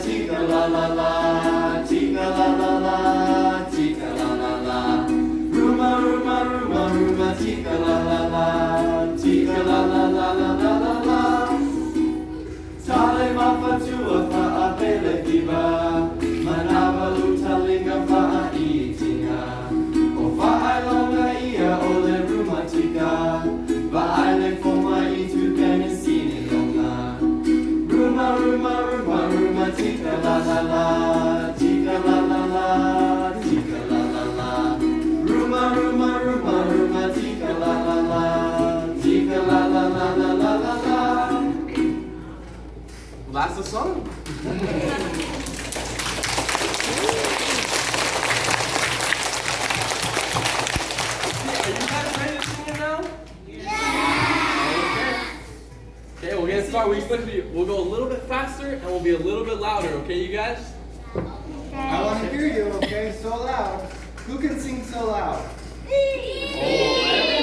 Rumatika la la la, tika la la la, tika la la la. Rumatika la la la, tika la la la la la la la. Tale mafatua fa'apele kiba, manavalu talinga fa'itinga. O fa'ailonga ia ole rumatika, va'aile foma itu penisini longa. Rumatika la la la, tika la la la, tika la la la. Rumatika la la la, tika la la la la la la la. Well, that's the song. Are you guys ready to sing it now? Yeah. Okay, we're gonna start. We'll go a little bit faster and we'll be a little bit louder. Okay, you guys? I want to hear you, okay? So loud. Who can sing so loud? Oh,